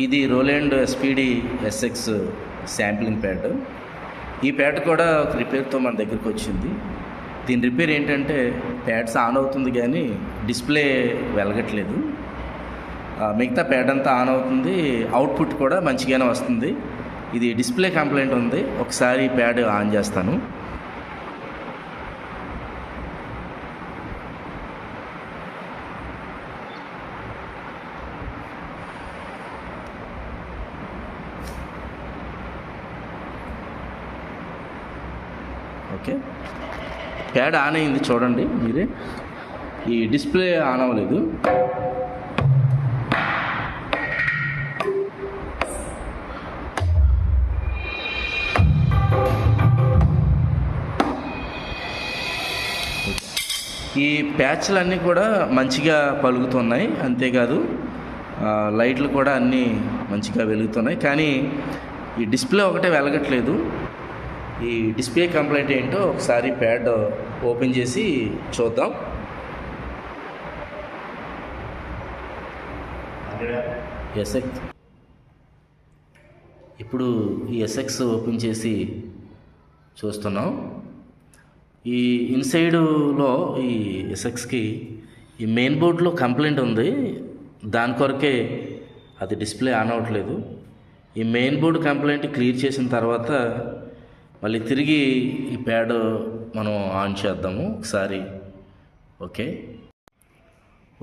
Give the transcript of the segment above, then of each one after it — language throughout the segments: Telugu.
ఇది Roland SPD SX sampling pad. ఈ ప్యాడ్ కూడా ఒక రిపేర్తో మన దగ్గరికి వచ్చింది. దీని రిపేర్ ఏంటంటే ప్యాడ్స్ ఆన్ అవుతుంది కానీ డిస్ప్లే వెలగట్లేదు. మిగతా ప్యాడ్ అంతా ఆన్ అవుతుంది, అవుట్పుట్ కూడా మంచిగానే వస్తుంది. ఇది డిస్ప్లే కంప్లైంట్ ఉంది. ఒకసారి ప్యాడ్ ఆన్ చేస్తాను. ఓకే, ప్యాడ్ ఆన్ అయింది చూడండి మీరే. ఈ డిస్ప్లే ఆన్ అవ్వలేదు. ఈ ప్యాచ్లన్నీ కూడా మంచిగా పలుకుతున్నాయి, అంతేకాదు లైట్లు కూడా అన్నీ మంచిగా వెలుగుతున్నాయి. కానీ ఈ డిస్ప్లే ఒకటే వెలగట్లేదు. ఈ డిస్ప్లే కంప్లైంట్ ఏంటో ఒకసారి ప్యాడ్ ఓపెన్ చేసి చూద్దాం. ఎస్ఎక్స్ ఇప్పుడు ఈ ఎస్ఎక్స్ ఓపెన్ చేసి చూస్తున్నాం. ఈ ఇన్సైడ్లో ఈ ఎస్ఎక్స్కి ఈ మెయిన్ బోర్డ్లో కంప్లైంట్ ఉంది. దాని కొరకే అది డిస్ప్లే ఆన్ అవ్వట్లేదు. ఈ మెయిన్ బోర్డు కంప్లైంట్ క్లియర్ చేసిన తర్వాత మళ్ళీ తిరిగి ఈ ప్యాడ్ మనం ఆన్ చేద్దాము ఒకసారి.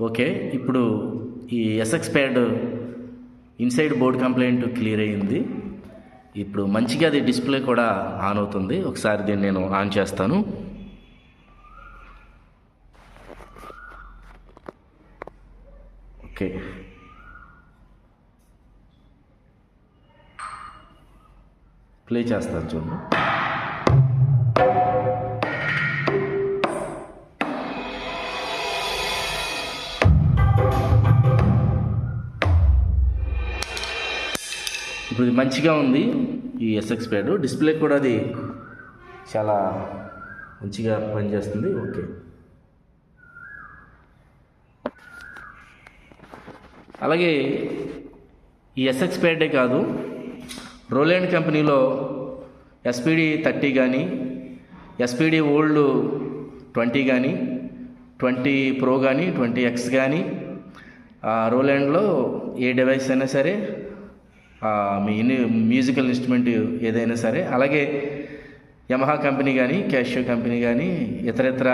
ఓకే, ఇప్పుడు ఈ SX pad inside board complaint clear అయ్యింది. ఇప్పుడు మంచిగా అది డిస్ప్లే కూడా ఆన్ అవుతుంది. ఒకసారి దీన్ని నేను ఆన్ చేస్తాను. ఓకే, ప్లే చేస్తాను చూడండి. ఇప్పుడు ఇది మంచిగా ఉంది ఈ ఎస్ఎక్స్ ప్యాడ్. డిస్ప్లే కూడా అది చాలా మంచిగా పనిచేస్తుంది. ఓకే, అలాగే ఈ ఎస్ఎక్స్ ప్యాడే కాదు, రోలాండ్ కంపెనీలో ఎస్పీడి 30 కానీ, ఎస్పీడి ఓల్డ్ 20 కానీ, 20 ప్రో కానీ, 20X కానీ, రోలాండ్లో ఏ డివైస్ అయినా సరే, మీ మ్యూజికల్ ఇన్స్ట్రుమెంట్ ఏదైనా సరే, అలాగే యమహా కంపెనీ కానీ, క్యాషియో కంపెనీ కానీ, ఇతర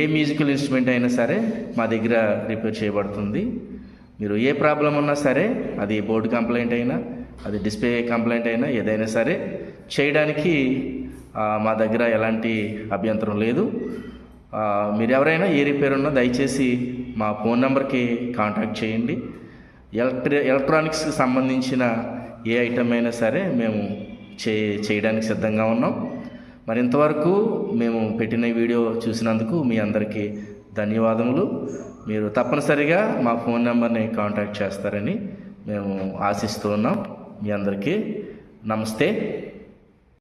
ఏ మ్యూజికల్ ఇన్స్ట్రుమెంట్ అయినా సరే మా దగ్గర రిపేర్ చేయబడుతుంది. మీరు ఏ ప్రాబ్లం ఉన్నా సరే, అది బోర్డు కంప్లైంట్ అయినా, అది డిస్ప్లే కంప్లైంట్ అయినా, ఏదైనా సరే చేయడానికి మా దగ్గర ఎలాంటి అభ్యంతరం లేదు. మీరు ఎవరైనా ఏ రిపేర్ ఉన్నా దయచేసి మా ఫోన్ నెంబర్కి కాంటాక్ట్ చేయండి. ఎలక్ట్రానిక్స్కి సంబంధించిన ఏ ఐటమ్ అయినా సరే మేము చేయడానికి సిద్ధంగా ఉన్నాం. మరి ఇంతవరకు మేము పెట్టిన వీడియో చూసినందుకు మీ అందరికీ ధన్యవాదములు. మీరు తప్పనిసరిగా మా ఫోన్ నెంబర్ని కాంటాక్ట్ చేస్తారని మేము ఆశిస్తూ ఉన్నాం. మీ అందరికీ నమస్తే.